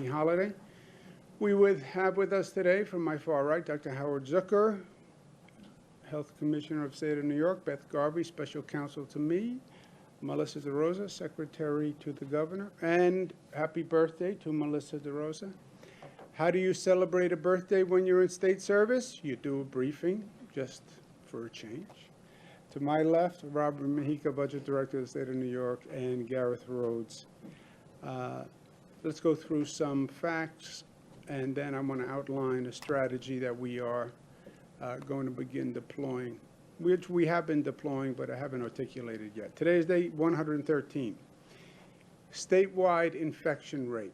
holiday. We would have with us today from my far right, Dr. Howard Zucker, Health Commissioner of the State of New York, Beth Garvey, Special Counsel to me, Melissa DeRosa, Secretary to the Governor, and happy birthday to Melissa DeRosa. How do you celebrate a birthday when you're in state service? You do a briefing, just for a change. To my left, Robert Mahika, Budget Director of the State of New York, and Gareth Rhodes. Let's go through some facts, and then I'm going to outline a strategy that we are going to begin deploying, which we have been deploying, but I haven't articulated yet. Today is day 113. Statewide infection rate.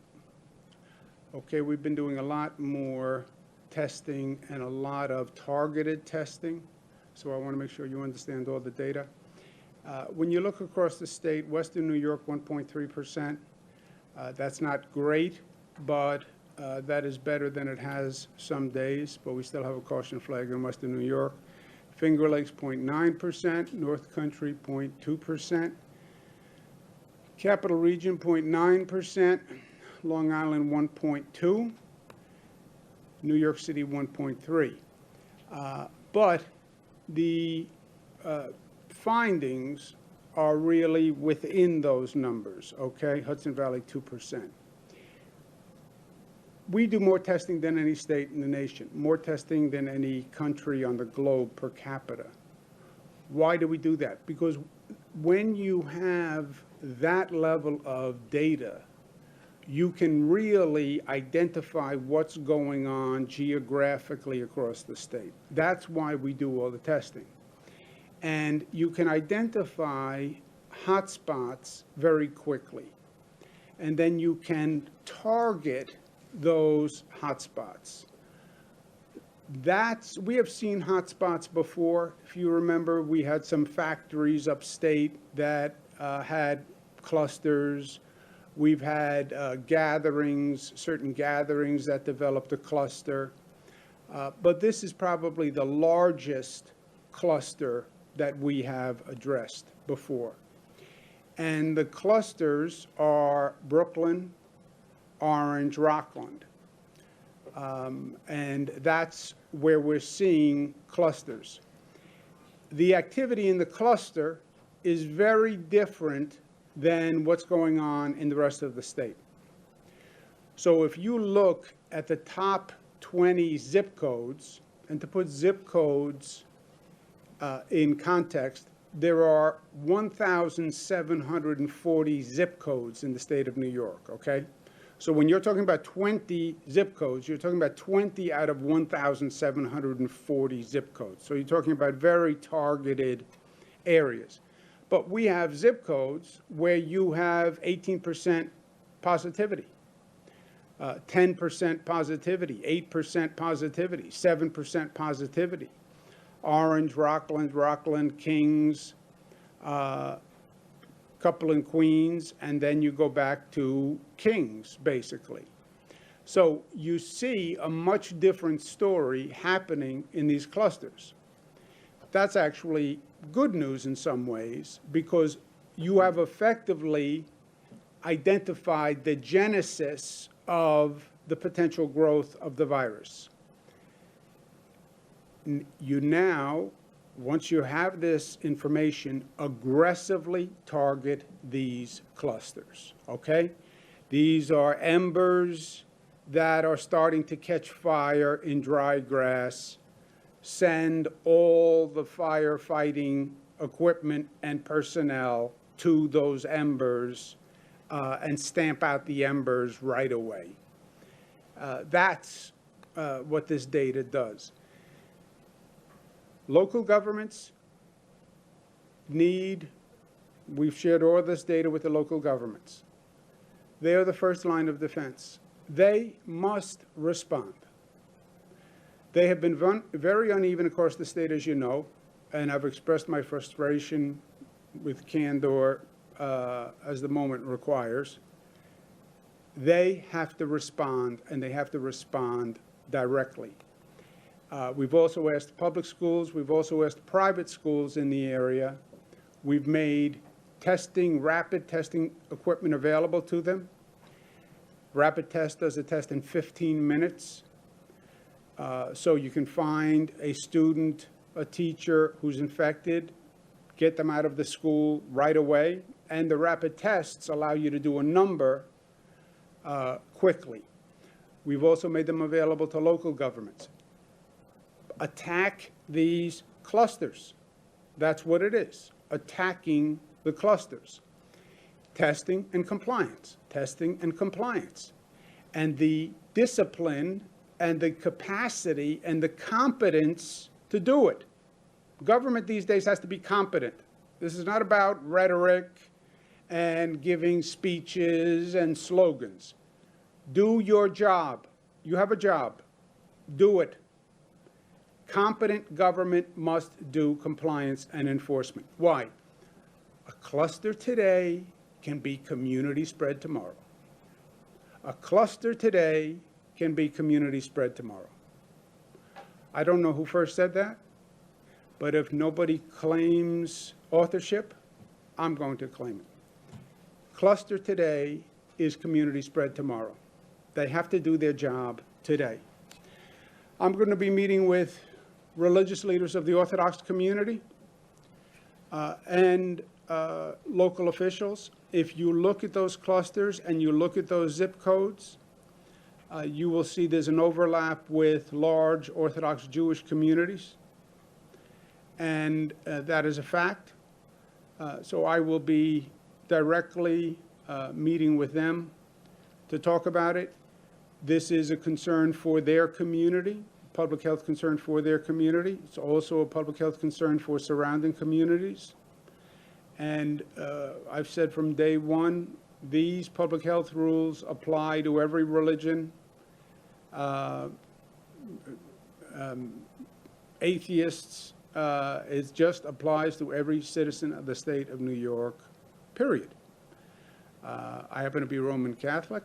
Okay, we've been doing a lot more testing and a lot of targeted testing, so I want to make sure you understand all the data. When you look across the state, Western New York, 1.3%. That's not great, but that is better than it has some days, but we still have a caution flag in Western New York. Finger Lakes, 0.9%, North Country, 0.2%, Capital Region, 0.9%, Long Island, 1.2%, New York City, 1.3%. But the findings are really within those numbers, okay? Hudson Valley, 2%. We do more testing than any state in the nation, more testing than any country on the globe per capita. Why do we do that? Because when you have that level of data, you can really identify what's going on geographically across the state. That's why we do all the testing. And you can identify hotspots very quickly. And then you can target those hotspots. We have seen hotspots before. If you remember, we had some factories upstate that had clusters. We've had certain gatherings that developed a cluster. But this is probably the largest cluster that we have addressed before. And the clusters are Brooklyn, Orange, Rockland. And that's where we're seeing clusters. The activity in the cluster is very different than what's going on in the rest of the state. So if you look at the top 20 zip codes, and to put zip codes in context, there are 1,740 zip codes in the state of New York, okay? So when you're talking about 20 zip codes, you're talking about 20 out of 1,740 zip codes. So you're talking about very targeted areas. But we have zip codes where you have 18% positivity, 10% positivity, 8% positivity, 7% positivity. Orange, Rockland, Kings, couple in Queens, and then you go back to Kings, basically. So you see a much different story happening in these clusters. That's actually good news in some ways, because you have effectively identified the genesis of the potential growth of the virus. You now, once you have this information, aggressively target these clusters, okay? These are embers that are starting to catch fire in dry grass. Send all the firefighting equipment and personnel to those embers and stamp out the embers right away. That's what this data does. Local governments we've shared all this data with the local governments. They are the first line of defense. They must respond. They have been very uneven across the state, as you know, and I've expressed my frustration with candor as the moment requires. They have to respond, and they have to respond directly. We've also asked public schools. We've also asked private schools in the area. We've made rapid testing equipment available to them. Rapid test does a test in 15 minutes. So you can find a student, a teacher who's infected, get them out of the school right away, and the rapid tests allow you to do a number quickly. We've also made them available to local governments. Attack these clusters. That's what it is, attacking the clusters. Testing and compliance, testing and compliance. And the discipline and the capacity and the competence to do it. Government these days has to be competent. This is not about rhetoric and giving speeches and slogans. Do your job. You have a job. Do it. Competent government must do compliance and enforcement. Why? A cluster today can be community spread tomorrow. A cluster today can be community spread tomorrow. I don't know who first said that, but if nobody claims authorship, I'm going to claim it. Cluster today is community spread tomorrow. They have to do their job today. I'm going to be meeting with religious leaders of the Orthodox community and local officials. If you look at those clusters and you look at those zip codes, you will see there's an overlap with large Orthodox Jewish communities, and that is a fact. So I will be directly meeting with them to talk about it. This is a concern for their community, public health concern for their community. It's also a public health concern for surrounding communities. And I've said from day one, these public health rules apply to every religion. Atheists, it just applies to every citizen of the state of New York, period. I happen to be Roman Catholic.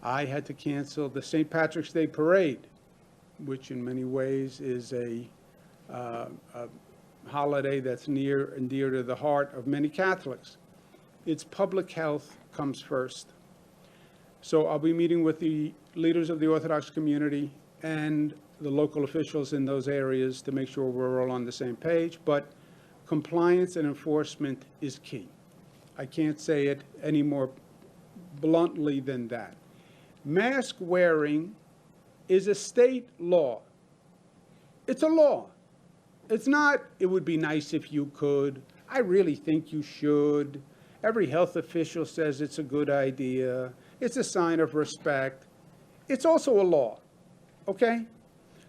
I had to cancel the St. Patrick's Day parade, which in many ways is a holiday that's near and dear to the heart of many Catholics. It's public health comes first. So I'll be meeting with the leaders of the Orthodox community and the local officials in those areas to make sure we're all on the same page. But compliance and enforcement is key. I can't say it any more bluntly than that. Mask wearing is a state law. It's a law. It's not, it would be nice if you could. I really think you should. Every health official says it's a good idea. It's a sign of respect. It's also a law, okay?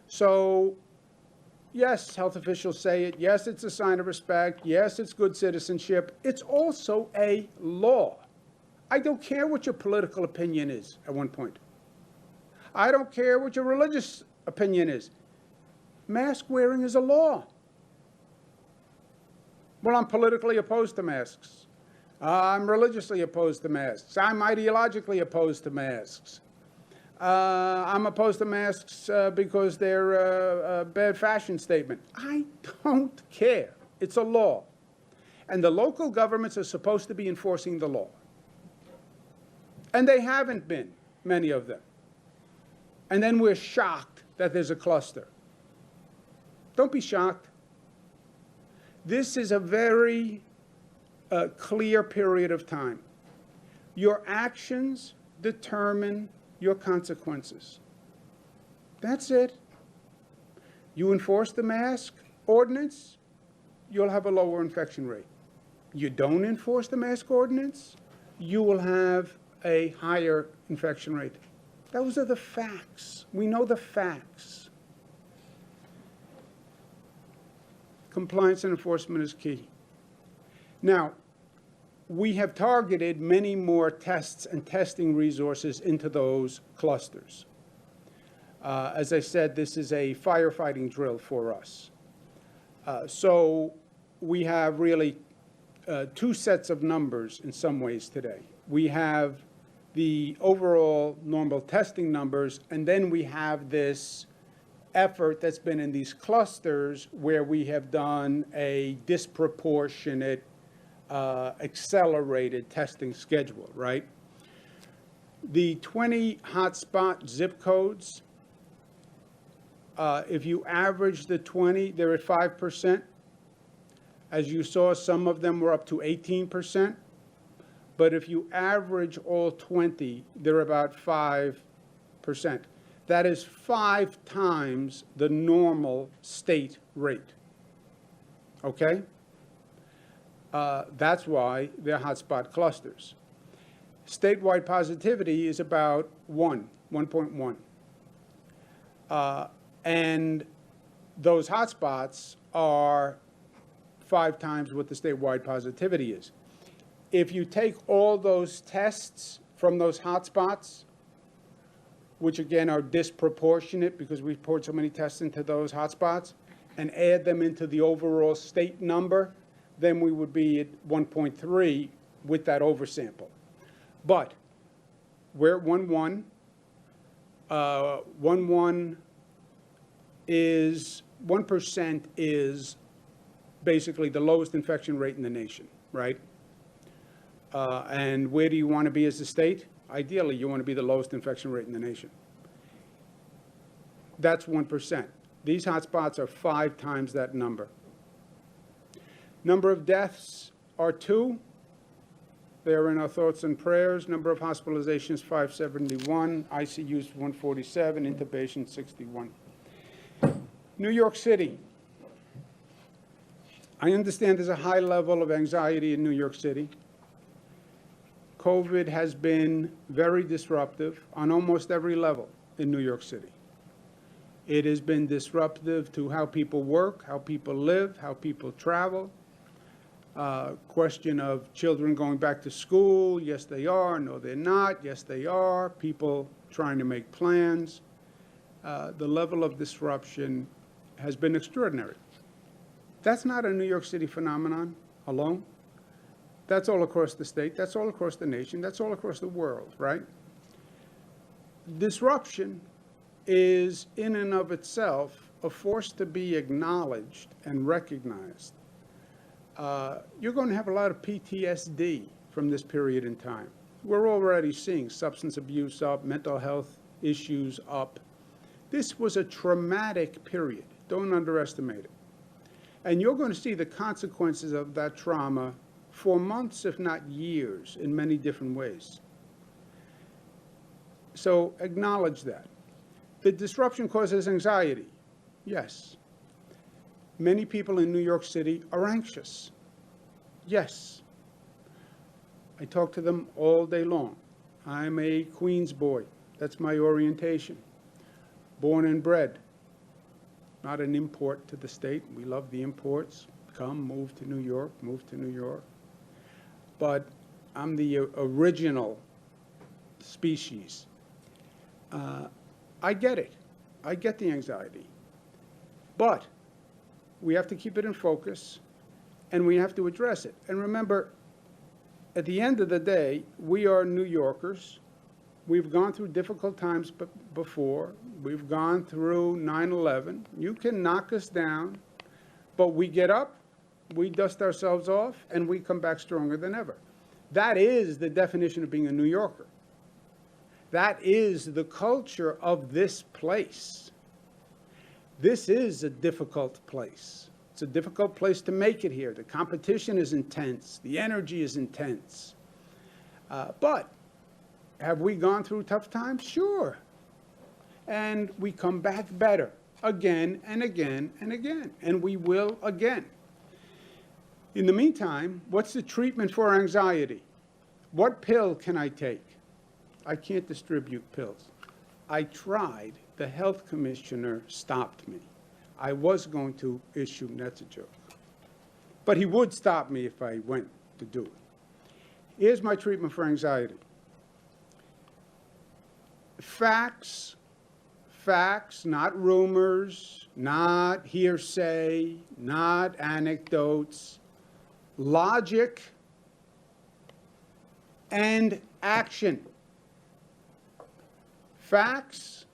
So, yes, health officials say it. Yes, it's a sign of respect. Yes, it's good citizenship. It's also a law. I don't care what your political opinion is at one point. I don't care what your religious opinion is. Mask wearing is a law. Well, I'm politically opposed to masks. I'm religiously opposed to masks. I'm ideologically opposed to masks. I'm opposed to masks because they're a bad fashion statement. I don't care. It's a law. And the local governments are supposed to be enforcing the law. And they haven't been, many of them. And then we're shocked that there's a cluster. Don't be shocked. This is a very clear period of time. Your actions determine your consequences. That's it. You enforce the mask ordinance, you'll have a lower infection rate. You don't enforce the mask ordinance, you will have a higher infection rate. Those are the facts. We know the facts. Compliance and enforcement is key. Now, we have targeted many more tests and testing resources into those clusters. As I said, this is a firefighting drill for us. So we have really two sets of numbers in some ways today. We have the overall normal testing numbers, and then we have this effort that's been in these clusters where we have done a disproportionate accelerated testing schedule, right? The 20 hotspot zip codes, if you average the 20, they're at 5%. As you saw, some of them were up to 18%. But if you average all 20, they're about 5%. That is 5 times the normal state rate. Okay? That's why they're hotspot clusters. Statewide positivity is about 1.1. And those hotspots are 5 times what the statewide positivity is. If you take all those tests from those hotspots, which again are disproportionate because we poured so many tests into those hotspots, and add them into the overall state number, then we would be at 1.3 with that oversample. But we're at 1.1. 1.1 is 1% is basically the lowest infection rate in the nation, right? And where do you want to be as a state? Ideally, you want to be the lowest infection rate in the nation. That's 1%. These hotspots are 5 times that number. Number of deaths are 2. They're in our thoughts and prayers. Number of hospitalizations, 571. ICUs, 147. Intubation, 61. New York City. I understand there's a high level of anxiety in New York City. COVID has been very disruptive on almost every level in New York City. It has been disruptive to how people work, how people live, how people travel. Question of children going back to school. Yes, they are. No, they're not. Yes, they are. People trying to make plans. The level of disruption has been extraordinary. That's not a New York City phenomenon alone. That's all across the state. That's all across the nation. That's all across the world, right? Disruption is in and of itself a force to be acknowledged and recognized. You're going to have a lot of PTSD from this period in time. We're already seeing substance abuse up, mental health issues up. This was a traumatic period. Don't underestimate it. And you're going to see the consequences of that trauma for months, if not years, in many different ways. So acknowledge that. The disruption causes anxiety. Yes. Many people in New York City are anxious. Yes. I talk to them all day long. I'm a Queens boy. That's my orientation. Born and bred. Not an import to the state. We love the imports. Come, move to New York, move to New York. But I'm the original species. I get it. I get the anxiety. But we have to keep it in focus, and we have to address it. And remember, at the end of the day, we are New Yorkers. We've gone through difficult times before. We've gone through 9/11. You can knock us down, but we get up, we dust ourselves off, and we come back stronger than ever. That is the definition of being a New Yorker. That is the culture of this place. This is a difficult place. It's a difficult place to make it here. The competition is intense. The energy is intense. But have we gone through tough times? Sure. And we come back better again and again and again. And we will again. In the meantime, what's the treatment for anxiety? What pill can I take? I can't distribute pills. I tried. The health commissioner stopped me. I was going to issue, that's a joke. But he would stop me if I went to do it. Here's my treatment for anxiety. Facts, not rumors, not hearsay, not anecdotes, logic and action. Facts,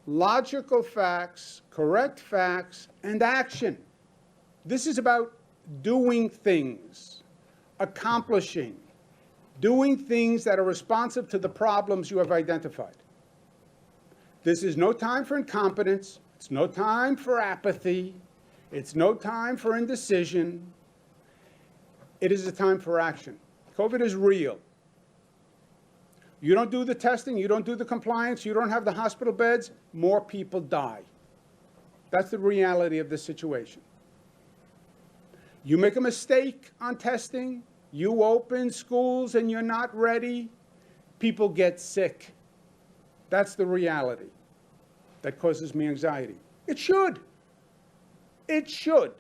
logical facts, correct facts, and action. This is about doing things, accomplishing, doing things that are responsive to the problems you have identified. This is no time for incompetence. It's no time for apathy. It's no time for indecision. It is a time for action. COVID is real. You don't do the testing, you don't do the compliance, you don't have the hospital beds, more people die. That's the reality of the situation. You make a mistake on testing, you open schools and you're not ready, people get sick. That's the reality that causes me anxiety. It should. It should.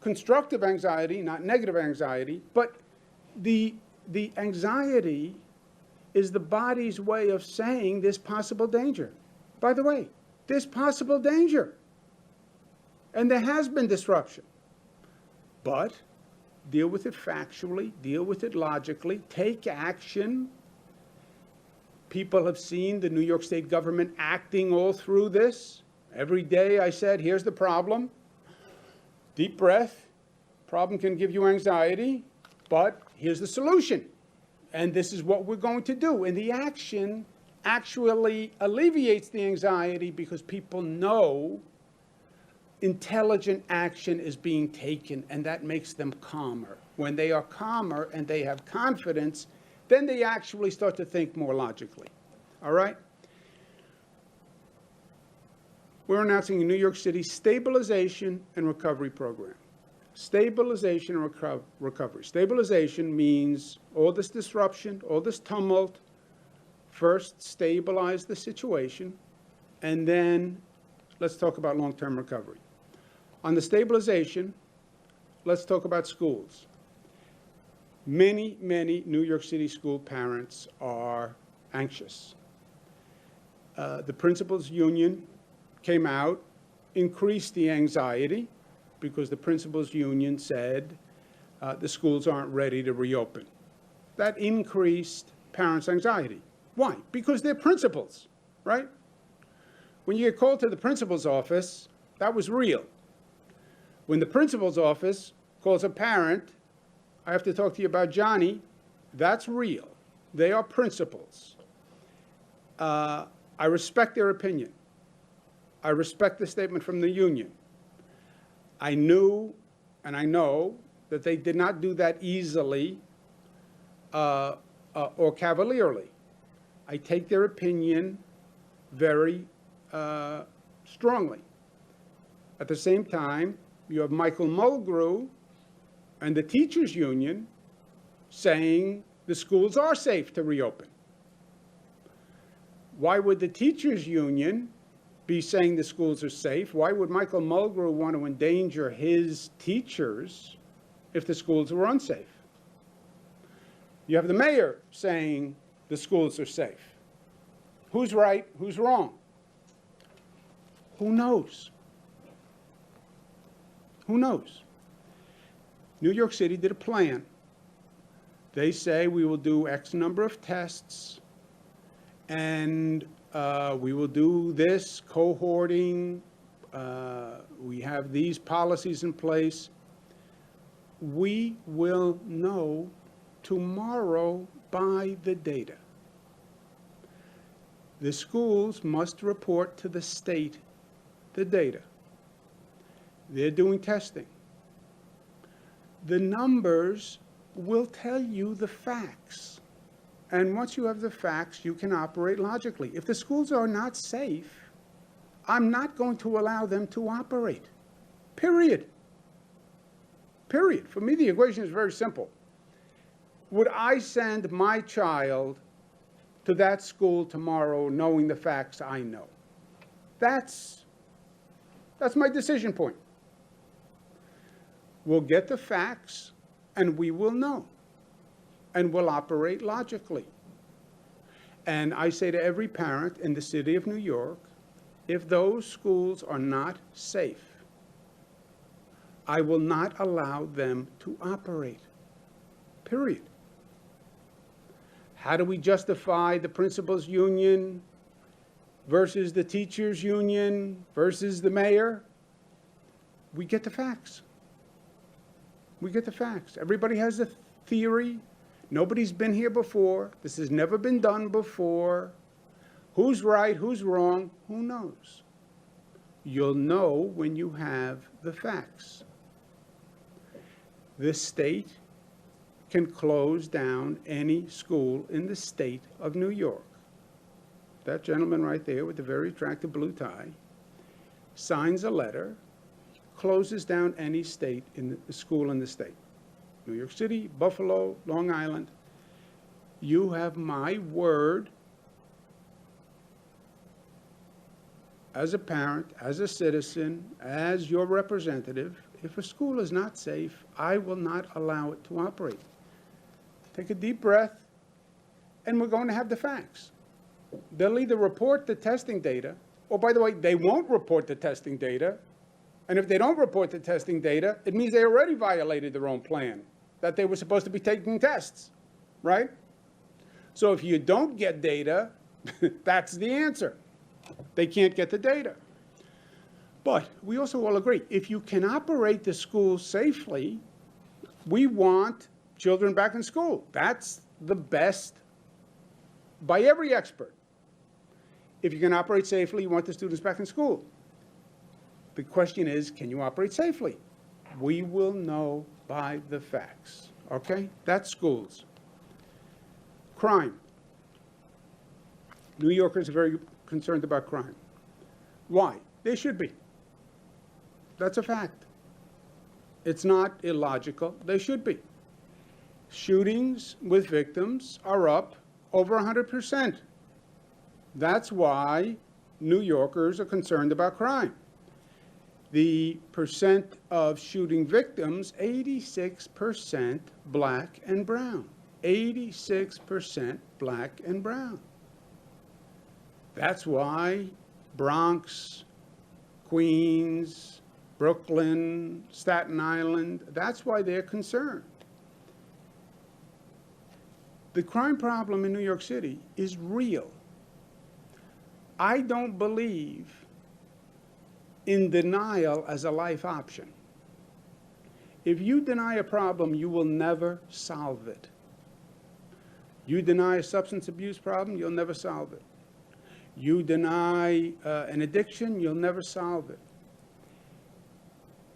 Constructive anxiety, not negative anxiety, but the anxiety is the body's way of saying there's possible danger. By the way, there's possible danger. And there has been disruption. But deal with it factually, deal with it logically, take action. People have seen the New York State government acting all through this. Every day I said, here's the problem. Deep breath. Problem can give you anxiety, but here's the solution. And this is what we're going to do. And the action actually alleviates the anxiety because people know intelligent action is being taken, and that makes them calmer. When they are calmer and they have confidence, then they actually start to think more logically. All right? We're announcing a New York City Stabilization and Recovery Program. Stabilization and recovery. Stabilization means all this disruption, all this tumult, first stabilize the situation, and then let's talk about long-term recovery. On the stabilization, let's talk about schools. Many, many New York City school parents are anxious. The principals' union came out, increased the anxiety, because the principals' union said the schools aren't ready to reopen. That increased parents' anxiety. Why? Because they're principals, right? When you get called to the principal's office, that was real. When the principal's office calls a parent, I have to talk to you about Johnny, that's real. They are principals. I respect their opinion. I respect the statement from the union. I knew and I know that they did not do that easily or cavalierly. I take their opinion very strongly. At the same time, you have Michael Mulgrew and the teachers' union saying the schools are safe to reopen. Why would the teachers' union be saying the schools are safe? Why would Michael Mulgrew want to endanger his teachers if the schools were unsafe? You have the mayor saying the schools are safe. Who's right? Who's wrong? Who knows? Who knows? New York City did a plan. They say we will do X number of tests, and we will do this cohorting. We have these policies in place. We will know tomorrow by the data. The schools must report to the state the data. They're doing testing. The numbers will tell you the facts. And once you have the facts, you can operate logically. If the schools are not safe, I'm not going to allow them to operate. Period. Period. For me, the equation is very simple. Would I send my child to that school tomorrow knowing the facts I know? That's my decision point. We'll get the facts, and we will know. And we'll operate logically. And I say to every parent in the city of New York, if those schools are not safe, I will not allow them to operate. Period. How do we justify the principals' union versus the teachers' union versus the mayor? We get the facts. We get the facts. Everybody has a theory. Nobody's been here before. This has never been done before. Who's right, who's wrong, who knows? You'll know when you have the facts. The state can close down any school in the state of New York. That gentleman right there with the very attractive blue tie signs a letter, closes down any state in the school in the state. New York City, Buffalo, Long Island. You have my word as a parent, as a citizen, as your representative. If a school is not safe, I will not allow it to operate. Take a deep breath, and we're going to have the facts. They'll either report the testing data, or by the way, they won't report the testing data. And if they don't report the testing data, it means they already violated their own plan, that they were supposed to be taking tests, right? So if you don't get data, that's the answer. They can't get the data. But we also all agree, if you can operate the school safely, we want children back in school. That's the best by every expert. If you can operate safely, you want the students back in school. The question is, can you operate safely? We will know by the facts, okay? That's schools. Crime. New Yorkers are very concerned about crime. Why? They should be. That's a fact. It's not illogical. They should be. Shootings with victims are up over 100%. That's why New Yorkers are concerned about crime. The percent of shooting victims, 86% black and brown. 86% black and brown. That's why Bronx, Queens, Brooklyn, Staten Island, that's why they're concerned. The crime problem in New York City is real. I don't believe in denial as a life option. If you deny a problem, you will never solve it. You deny a substance abuse problem, you'll never solve it. You deny an addiction, you'll never solve it.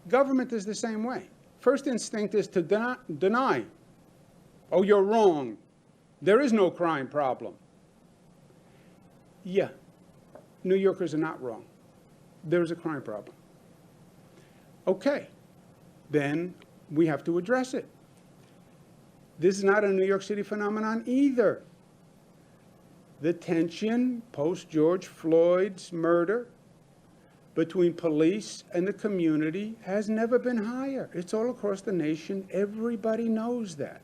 Government is the same way. First instinct is to deny. Oh, you're wrong. There is no crime problem. Yeah, New Yorkers are not wrong. There's a crime problem. Okay, then we have to address it. This is not a New York City phenomenon either. The tension post-George Floyd's murder between police and the community has never been higher. It's all across the nation. Everybody knows that.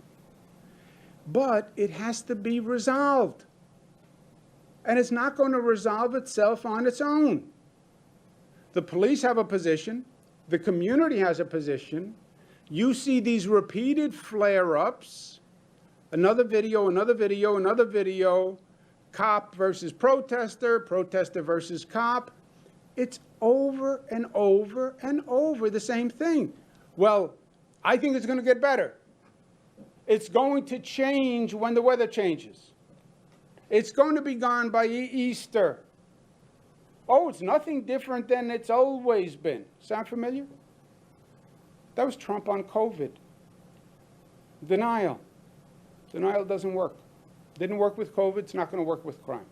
But it has to be resolved. And it's not going to resolve itself on its own. The police have a position. The community has a position. You see these repeated flare-ups. Another video, another video, another video. Cop versus protester, protester versus cop. It's over and over and over the same thing. Well, I think it's going to get better. It's going to change when the weather changes. It's going to be gone by Easter. Oh, it's nothing different than it's always been. Sound familiar? That was Trump on COVID. Denial. Denial doesn't work. Didn't work with COVID, it's not going to work with crime.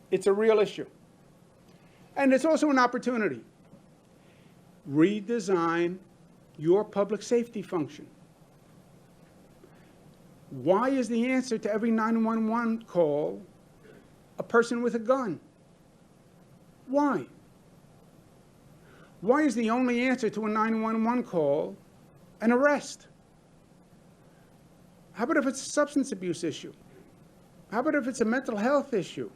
It's a real issue. And it's also an opportunity. Redesign your public safety function. Why is the answer to every 911 call a person with a gun? Why? Why is the only answer to a 911 call an arrest? How about if it's a substance abuse issue? How about if it's a mental health issue?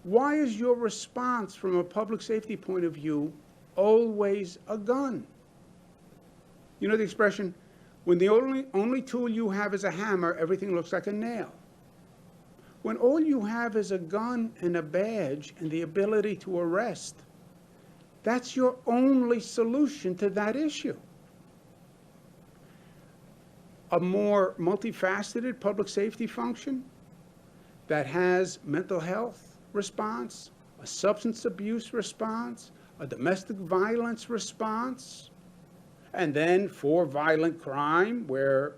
Why is your response from a public safety point of view always a gun? You know the expression, when the only tool you have is a hammer, everything looks like a nail. When all you have is a gun and a badge and the ability to arrest, that's your only solution to that issue. a more multifaceted public safety function that has mental health response, a substance abuse response, a domestic violence response, and then for violent crime where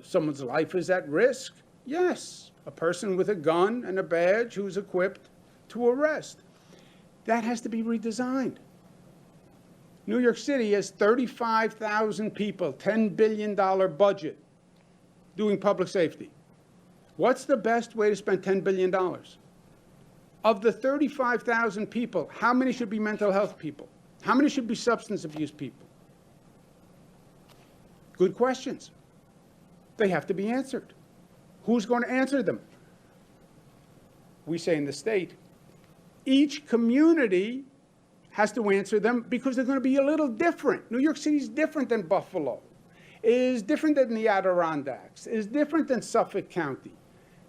someone's life is at risk, yes, a person with a gun and a badge who's equipped to arrest. That has to be redesigned. New York City has 35,000 people, $10 billion budget doing public safety. What's the best way to spend $10 billion? Of the 35,000 people, how many should be mental health people? How many should be substance abuse people? Good questions. They have to be answered. Who's going to answer them? We say in the state, each community has to answer them because they're going to be a little different. New York City is different than Buffalo, is different than the Adirondacks, is different than Suffolk County.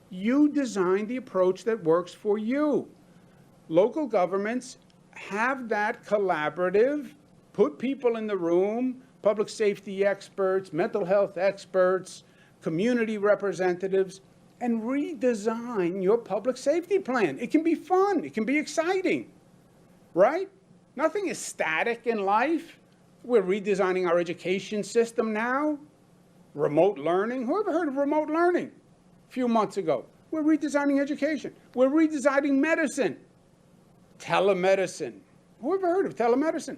You design the approach that works for you. Local governments have that collaborative, put people in the room, public safety experts, mental health experts, community representatives, and redesign your public safety plan. It can be fun. It can be exciting, right? Nothing is static in life. We're redesigning our education system now. Remote learning. Who ever heard of remote learning a few months ago? We're redesigning education. We're redesigning medicine. Telemedicine. Who ever heard of telemedicine?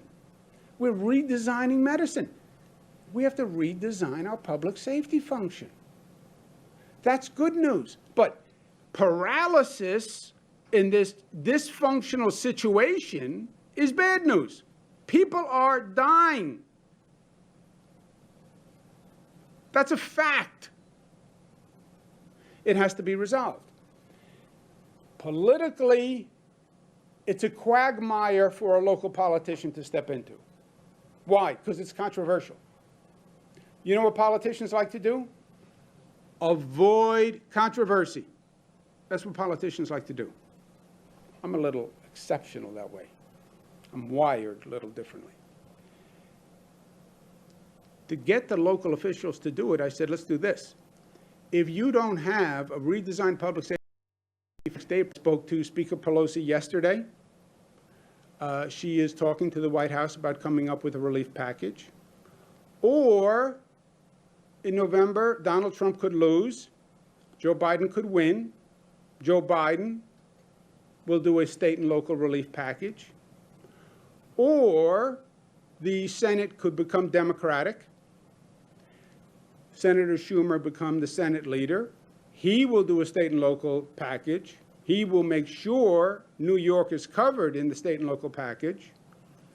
We're redesigning medicine. We have to redesign our public safety function. That's good news. But paralysis in this dysfunctional situation is bad news. People are dying. That's a fact. It has to be resolved. Politically, it's a quagmire for a local politician to step into. Why? Because it's controversial. You know what politicians like to do? Avoid controversy. That's what politicians like to do. I'm a little exceptional that way. I'm wired a little differently. To get the local officials to do it, I said, let's do this. If you don't have a redesigned public safety, I spoke to Speaker Pelosi yesterday. She is talking to the White House about coming up with a relief package. Or in November, Donald Trump could lose. Joe Biden could win. Joe Biden will do a state and local relief package. Or the Senate could become Democratic. Senator Schumer become the Senate leader. He will do a state and local package. He will make sure New York is covered in the state and local package.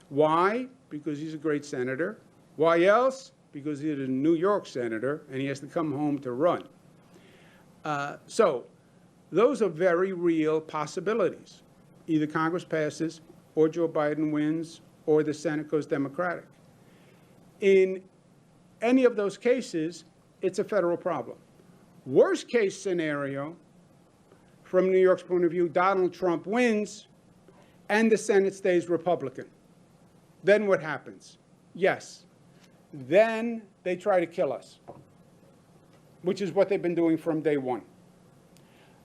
Why? Because he's a great senator. Why else? Because he's a New York senator and he has to come home to run. So those are very real possibilities. Either Congress passes, or Joe Biden wins, or the Senate goes Democratic. In any of those cases, it's a federal problem. Worst case scenario, from New York's point of view, Donald Trump wins and the Senate stays Republican. Then what happens? Yes, then they try to kill us, which is what they've been doing from day one.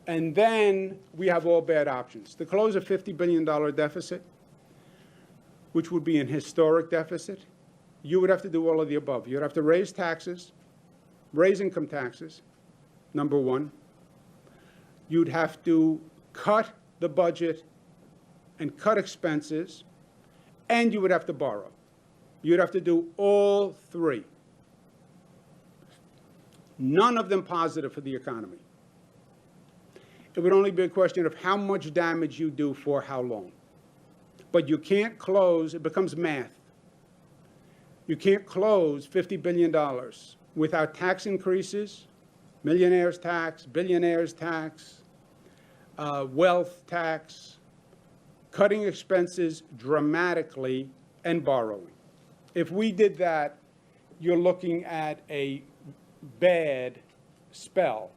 And then we have all bad options. To close a $50 billion deficit, which would be an historic deficit, you would have to do all of the above. You'd have to raise taxes, raise income taxes, number one. You'd have to cut the budget and cut expenses, and you would have to borrow. You'd have to do all three. None of them positive for the economy. It would only be a question of how much damage you do for how long. But you can't close, it becomes math. You can't close $50 billion without tax increases, millionaires tax, billionaires tax, wealth tax, cutting expenses dramatically, and borrowing. If we did that, you're looking at a bad spell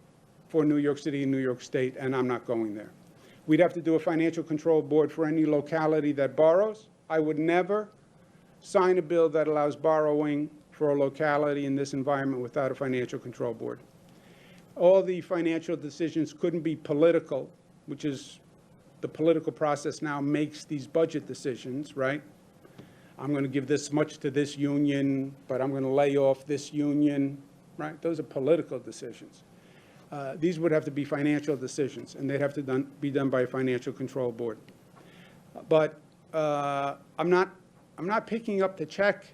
for New York City and New York State, and I'm not going there. We'd have to do a financial control board for any locality that borrows. I would never sign a bill that allows borrowing for a locality in this environment without a financial control board. All the financial decisions couldn't be political, which is the political process now makes these budget decisions, right? I'm going to give this much to this union, but I'm going to lay off this union, right? Those are political decisions. These would have to be financial decisions, and they'd have to be done by a financial control board. But I'm not picking up the check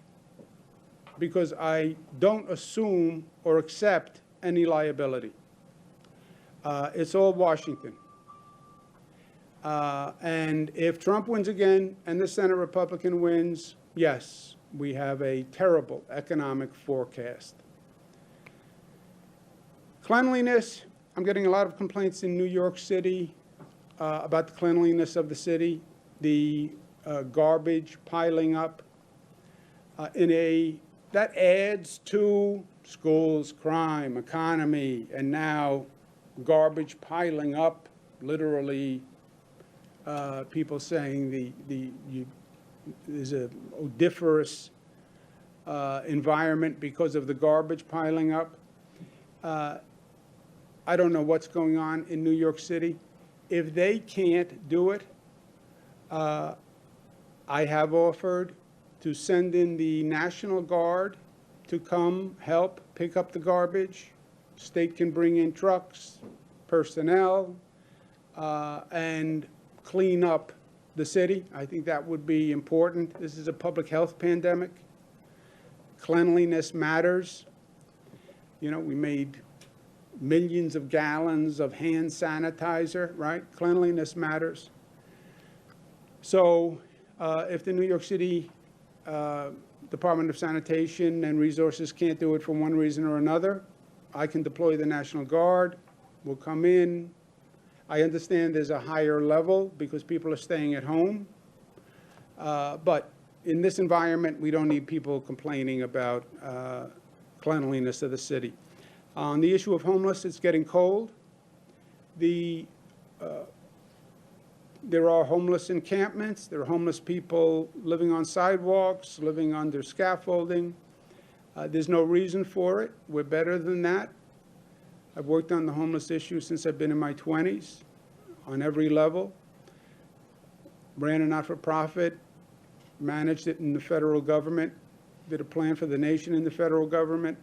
because I don't assume or accept any liability. It's all Washington. And if Trump wins again and the Senate Republican wins, yes, we have a terrible economic forecast. Cleanliness, I'm getting a lot of complaints in New York City about the cleanliness of the city, the garbage piling up that adds to schools, crime, economy, and now garbage piling up, literally people saying there's a odoriferous environment because of the garbage piling up. I don't know what's going on in New York City. If they can't do it, I have offered to send in the National Guard to come help pick up the garbage. State can bring in trucks, personnel, and clean up the city. I think that would be important. This is a public health pandemic. Cleanliness matters. You know, we made millions of gallons of hand sanitizer, right? Cleanliness matters. So if the New York City Department of Sanitation and Resources can't do it for one reason or another, I can deploy the National Guard. We'll come in. I understand there's a higher level because people are staying at home. But in this environment, we don't need people complaining about cleanliness of the city. On the issue of homeless, it's getting cold. There are homeless encampments. There are homeless people living on sidewalks, living under scaffolding. There's no reason for it. We're better than that. I've worked on the homeless issue since I've been in my 20s, on every level. Ran a not-for-profit, managed it in the federal government, did a plan for the nation in the federal government.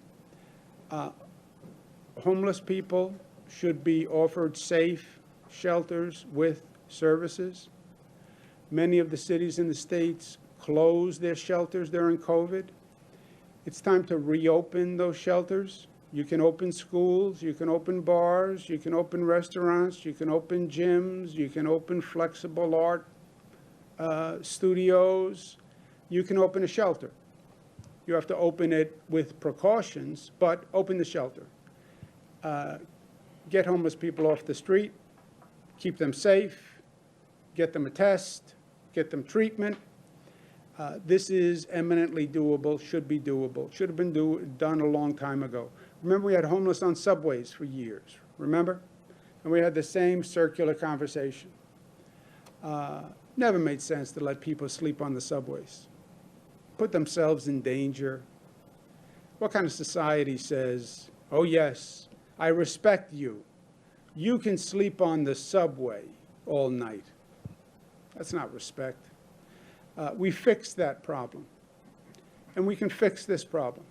Homeless people should be offered safe shelters with services. Many of the cities in the states closed their shelters during COVID. It's time to reopen those shelters. You can open schools, you can open bars, you can open restaurants, you can open gyms, you can open flexible art studios, you can open a shelter. You have to open it with precautions, but open the shelter. Get homeless people off the street, keep them safe, get them a test, get them treatment. This is eminently doable, should be doable, should have been done a long time ago. Remember, we had homeless on subways for years, remember? And we had the same circular conversation. Never made sense to let people sleep on the subways, put themselves in danger. What kind of society says, oh yes, I respect you. You can sleep on the subway all night. That's not respect. We fixed that problem, and we can fix this problem.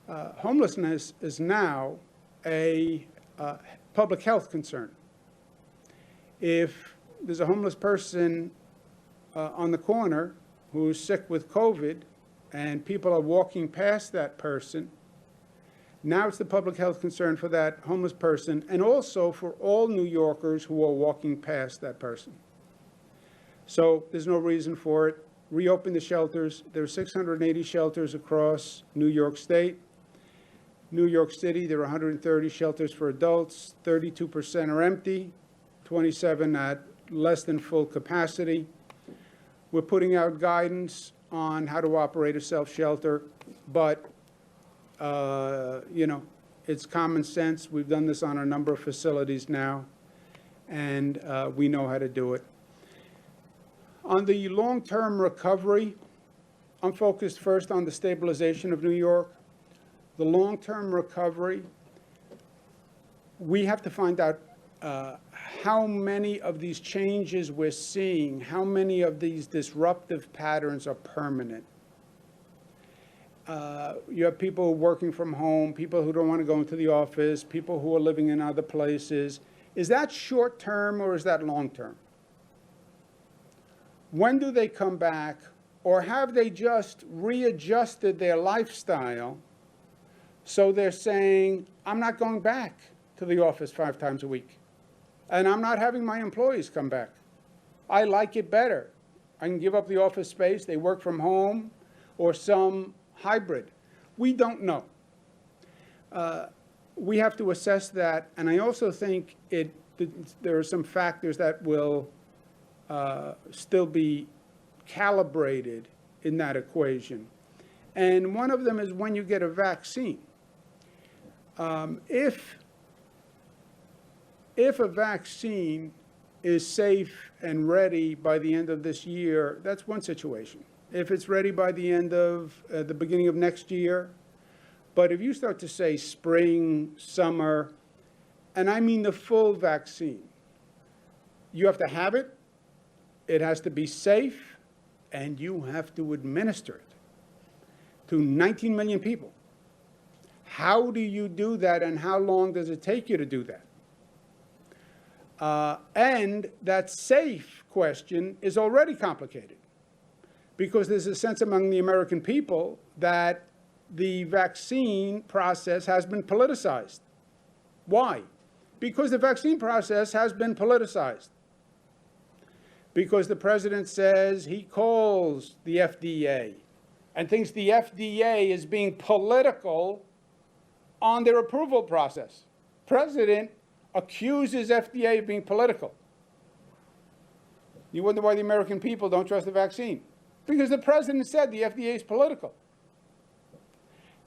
Homelessness is now a public health concern. If there's a homeless person on the corner who's sick with COVID and people are walking past that person, now it's the public health concern for that homeless person and also for all New Yorkers who are walking past that person. So there's no reason for it. Reopen the shelters. There are 680 shelters across New York State. New York City, there are 130 shelters for adults. 32% are empty, 27 at less than full capacity. We're putting out guidance on how to operate a self-shelter, but you know, it's common sense. We've done this on a number of facilities now, and we know how to do it. On the long-term recovery, I'm focused first on the stabilization of New York, the long-term recovery. We have to find out how many of these changes we're seeing, how many of these disruptive patterns are permanent. You have people working from home, people who don't want to go into the office, people who are living in other places. Is that short-term or is that long-term? When do they come back? Or have they just readjusted their lifestyle so they're saying, I'm not going back to the office 5 times a week, and I'm not having my employees come back. I like it better. I can give up the office space, they work from home, or some hybrid. We don't know. We have to assess that, and I also think there are some factors that will still be calibrated in that equation. And one of them is when you get a vaccine. If a vaccine is safe and ready by the end of this year, that's one situation. If it's ready by the end of the beginning of next year, but if you start to say spring, summer, and I mean the full vaccine, you have to have it, it has to be safe, and you have to administer it to 19 million people. How do you do that, and how long does it take you to do that? And that safe question is already complicated because there's a sense among the American people that the vaccine process has been politicized. Why? Because the vaccine process has been politicized. Because the president says he calls the FDA and thinks the FDA is being political on their approval process. President accuses FDA of being political. You wonder why the American people don't trust the vaccine. Because the president said the FDA is political.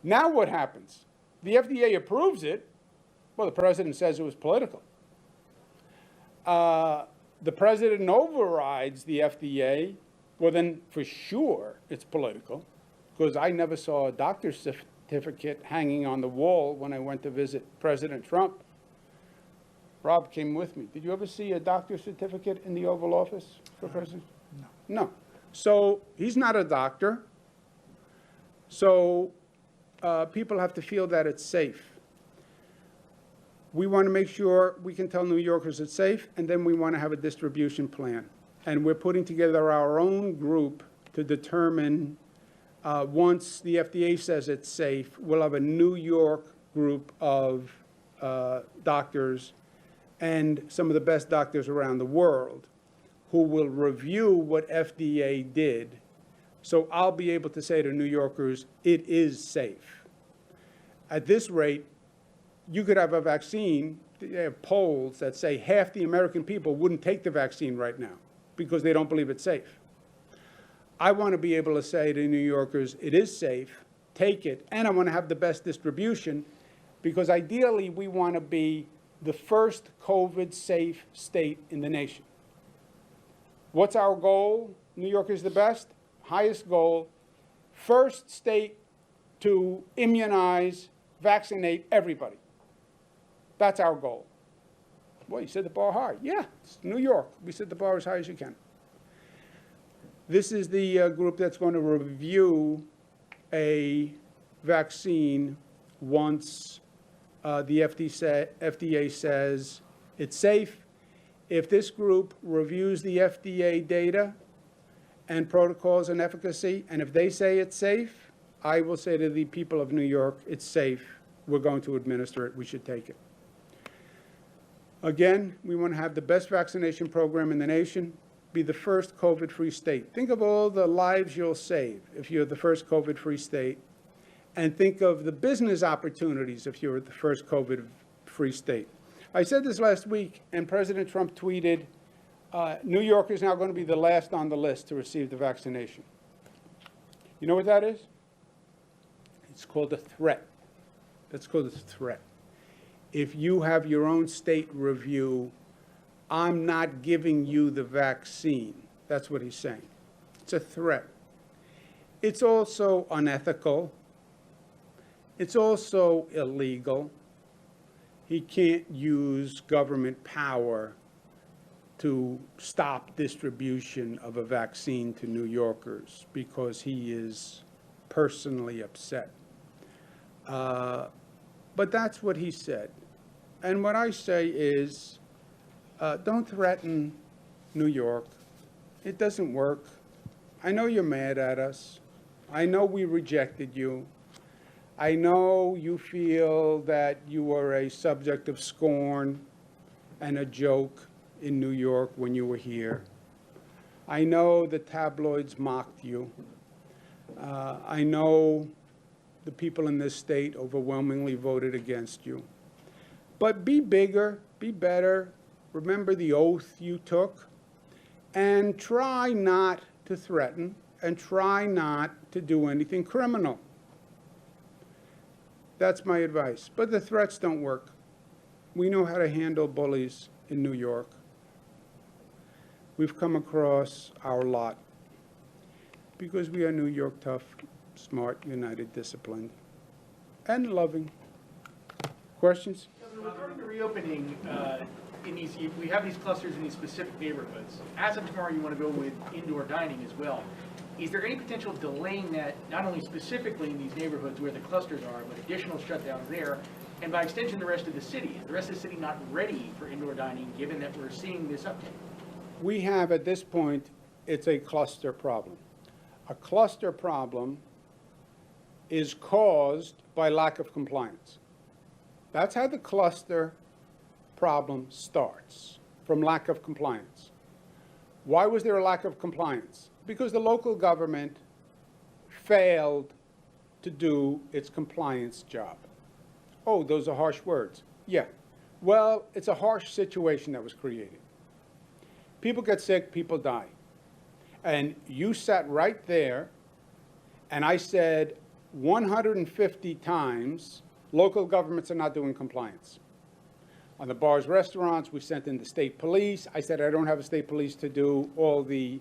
Now what happens? The FDA approves it. Well, the president says it was political. The president overrides the FDA. Well, then for sure it's political, because I never saw a doctor's certificate hanging on the wall when I went to visit President Trump. Rob came with me. Did you ever see a doctor's certificate in the Oval Office for President? No. No. So he's not a doctor. So people have to feel that it's safe. We want to make sure we can tell New Yorkers it's safe, and then we want to have a distribution plan. And we're putting together our own group to determine, once the FDA says it's safe, we'll have a New York group of doctors and some of the best doctors around the world who will review what FDA did. So I'll be able to say to New Yorkers, it is safe. At this rate, you could have a vaccine, they have polls that say half the American people wouldn't take the vaccine right now because they don't believe it's safe. I want to be able to say to New Yorkers, it is safe, take it, and I want to have the best distribution because ideally we want to be the first COVID-safe state in the nation. What's our goal? New York is the best, highest goal, first state to immunize, vaccinate everybody. That's our goal. Well, you set the bar high. Yeah, it's New York. We set the bar as high as you can. This is the group that's going to review a vaccine once the FDA says it's safe. If this group reviews the FDA data and protocols and efficacy, and if they say it's safe, I will say to the people of New York, it's safe. We're going to administer it. We should take it. Again, we want to have the best vaccination program in the nation, be the first COVID-free state. Think of all the lives you'll save if you're the first COVID-free state, and think of the business opportunities if you're the first COVID-free state. I said this last week, and President Trump tweeted, New York is now going to be the last on the list to receive the vaccination. You know what that is? It's called a threat. That's called a threat. If you have your own state review, I'm not giving you the vaccine. That's what he's saying. It's a threat. It's also unethical. It's also illegal. He can't use government power to stop distribution of a vaccine to New Yorkers because he is personally upset. But that's what he said. And what I say is, don't threaten New York. It doesn't work. I know you're mad at us. I know we rejected you. I know you feel that you are a subject of scorn and a joke in New York when you were here. I know the tabloids mocked you. I know the people in this state overwhelmingly voted against you. But be bigger, be better. Remember the oath you took. And try not to threaten, and try not to do anything criminal. That's my advice. But the threats don't work. We know how to handle bullies in New York. We've come across our lot because we are New York tough, smart, united, disciplined, and loving. Questions? Regarding the reopening, we have these clusters in these specific neighborhoods. As of tomorrow, you want to go with indoor dining as well. Is there any potential delaying that, not only specifically in these neighborhoods where the clusters are, but additional shutdowns there, and by extension the rest of the city? Is the rest of the city not ready for indoor dining, given that we're seeing this uptick? We have, at this point, it's a cluster problem. A cluster problem is caused by lack of compliance. That's how the cluster problem starts, from lack of compliance. Why was there a lack of compliance? Because the local government failed to do its compliance job. Oh, those are harsh words. Yeah. Well, it's a harsh situation that was created. People get sick, people die. And you sat right there, and I said 150 times, local governments are not doing compliance. On the bars, restaurants, we sent in the state police. I said, I don't have a state police to do all the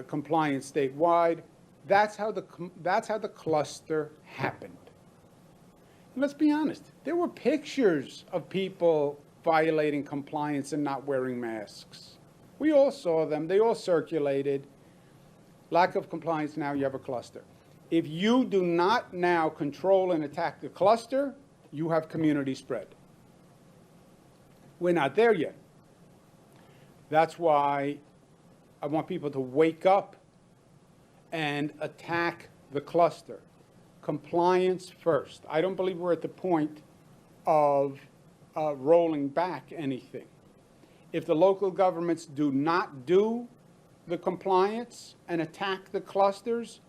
compliance statewide. That's how the cluster happened. And let's be honest, there were pictures of people violating compliance and not wearing masks. We all saw them. They all circulated. Lack of compliance, now you have a cluster. If you do not now control and attack the cluster, you have community spread. We're not there yet. That's why I want people to wake up and attack the cluster. Compliance first. I don't believe we're at the point of rolling back anything. If the local governments do not do the compliance and attack the clusters,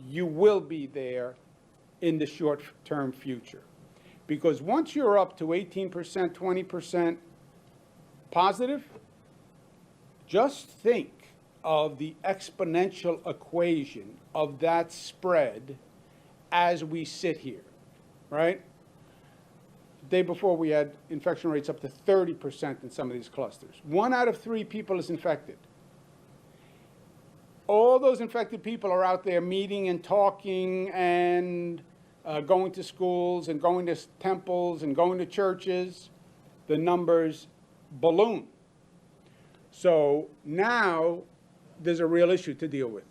you will be there in the short-term future. Because once you're up to 18%, 20% positive, just think of the exponential equation of that spread as we sit here, right? The day before, we had infection rates up to 30% in some of these clusters. 1 out of 3 people is infected. All those infected people are out there meeting and talking and going to schools and going to temples and going to churches. The numbers balloon. So now there's a real issue to deal with.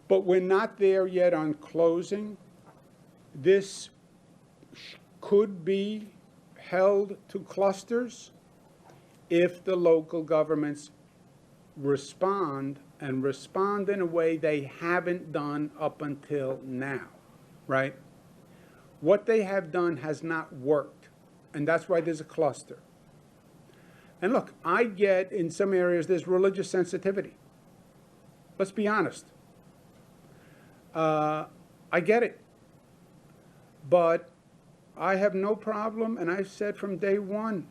But we're not there yet on closing. This could be held to clusters if the local governments respond, and respond in a way they haven't done up until now, right? What they have done has not worked, and that's why there's a cluster. And look, I get in some areas there's religious sensitivity. Let's be honest. I get it. But I have no problem, and I've said from day one,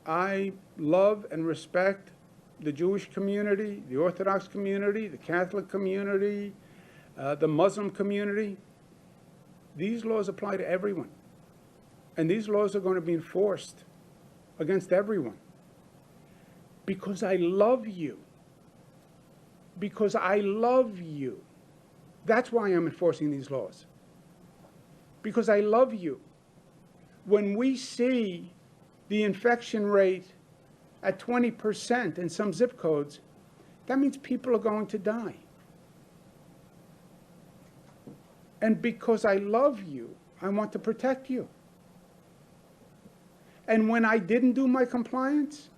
I love and respect the Jewish community, the Orthodox community, the Catholic community, the Muslim community. These laws apply to everyone. And these laws are going to be enforced against everyone. Because I love you. Because I love you. That's why I'm enforcing these laws. Because I love you. When we see the infection rate at 20% in some zip codes, that means people are going to die. And because I love you, I want to protect you. And when I didn't do my compliance,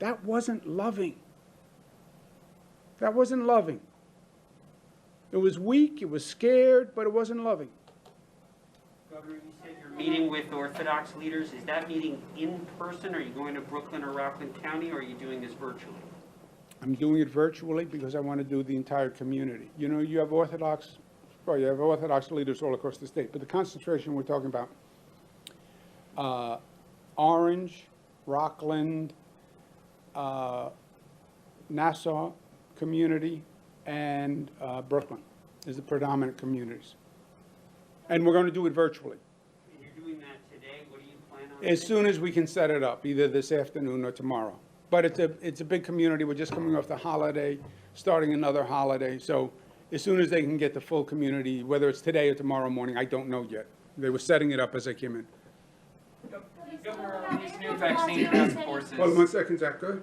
that wasn't loving. That wasn't loving. It was weak, it was scared, but it wasn't loving. Governor, you said you're meeting with Orthodox leaders. Is that meeting in person? Are you going to Brooklyn or Rockland County, or are you doing this virtually? I'm doing it virtually because I want to do the entire community. You know, you have Orthodox leaders all across the state, but the concentration we're talking about, Orange, Rockland, Nassau community, and Brooklyn is the predominant communities. And we're going to do it virtually. And you're doing that today. What do you plan on As doing? soon as we can set it up, either this afternoon or tomorrow. But it's a big community. We're just coming off the holiday, starting another holiday. So as soon as they can get the full community, whether it's today or tomorrow morning, I don't know yet. They were setting it up as I came in. Governor, on these new vaccine task forces. Hold on 1 second, Zach. Go ahead.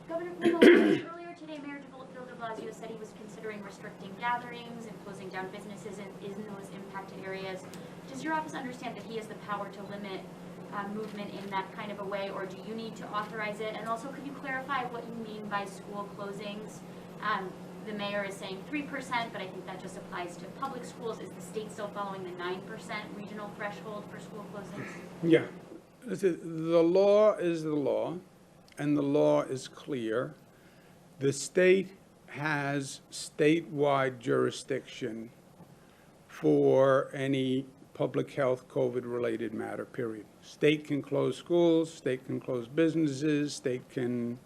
Governor Cuomo, earlier today, Mayor Bill de Blasio said he was considering restricting gatherings and closing down businesses in those impacted areas. Does your office understand that he has the power to limit movement in that kind of a way, or do you need to authorize it? And also, could you clarify what you mean by school closings? The mayor is saying 3%, but I think that just applies to public schools. Is the state still following the 9% regional threshold for school closings? Yeah. The law is the law, and the law is clear. The state has statewide jurisdiction for any public health COVID-related matter, period. State can close schools, state can close businesses, state can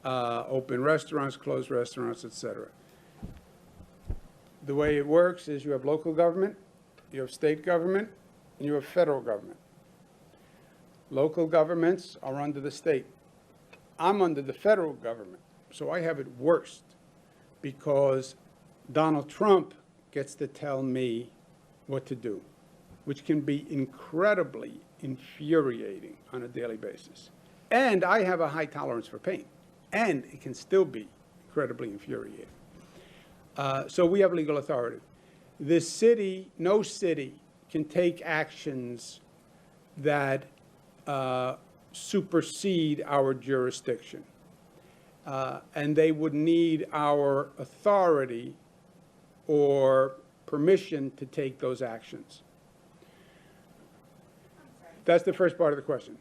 open restaurants, close restaurants, etc. The way it works is you have local government, you have state government, and you have federal government. Local governments are under the state. I'm under the federal government, so I have it worst because Donald Trump gets to tell me what to do, which can be incredibly infuriating on a daily basis. And I have a high tolerance for pain, and it can still be incredibly infuriating. So we have legal authority. This city, no city can take actions that supersede our jurisdiction. And they would need our authority or permission to take those actions. That's the first part of the question.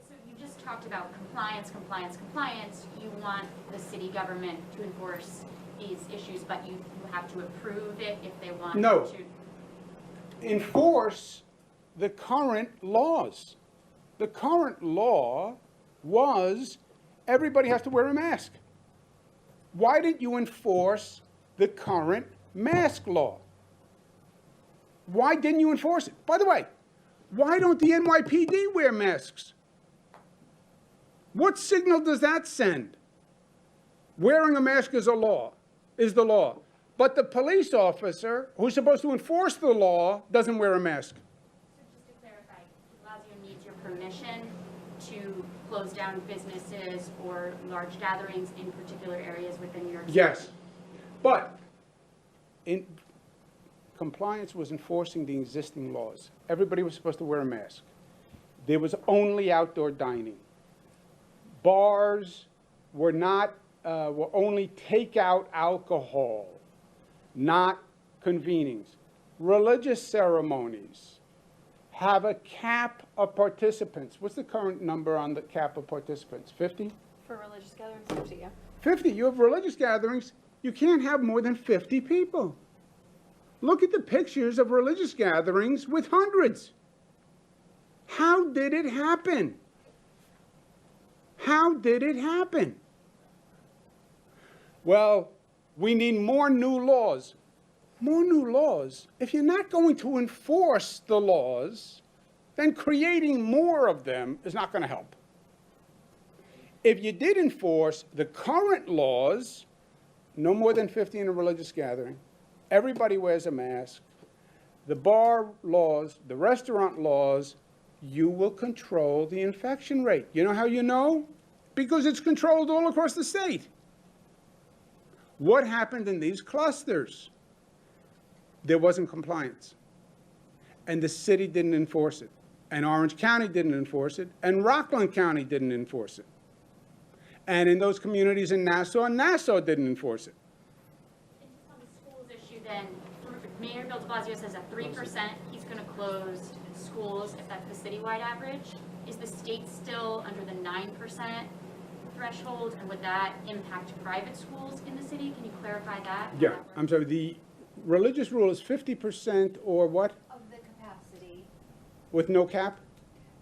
So you just talked about compliance. You want the city government to enforce these issues, but you have to approve it if they want No. to. Enforce the current laws. The current law was everybody has to wear a mask. Why didn't you enforce the current mask law? Why didn't you enforce it? By the way, why don't the NYPD wear masks? What signal does that send? Wearing a mask is the law. But the police officer who's supposed to enforce the law doesn't wear a mask. So just to clarify, Blasio needs your permission to close down businesses or large gatherings in particular areas within New York City? Yes, but compliance was enforcing the existing laws. Everybody was supposed to wear a mask. There was only outdoor dining. Bars were only takeout alcohol, not convenings. Religious ceremonies have a cap of participants. What's the current number on the cap of participants? 50? For religious gatherings, 50, yeah. 50. You have religious gatherings, you can't have more than 50 people. Look at the pictures of religious gatherings with hundreds. How did it happen? How did it happen? Well, we need more new laws. More new laws? If you're not going to enforce the laws, then creating more of them is not going to help. If you did enforce the current laws, no more than 50 in a religious gathering, everybody wears a mask, the bar laws, the restaurant laws, you will control the infection rate. You know how you know? Because it's controlled all across the state. What happened in these clusters? There wasn't compliance. And the city didn't enforce it. And Orange County didn't enforce it. And Rockland County didn't enforce it. And in those communities in Nassau, Nassau didn't enforce it. And just on the schools issue then, Mayor Bill de Blasio says at 3%, he's going to close schools if that's the citywide average. Is the state still under the 9% threshold, and would that impact private schools in the city? Can you clarify that? Yeah, I'm sorry, the religious rule is 50% or what? Of the capacity. With no cap?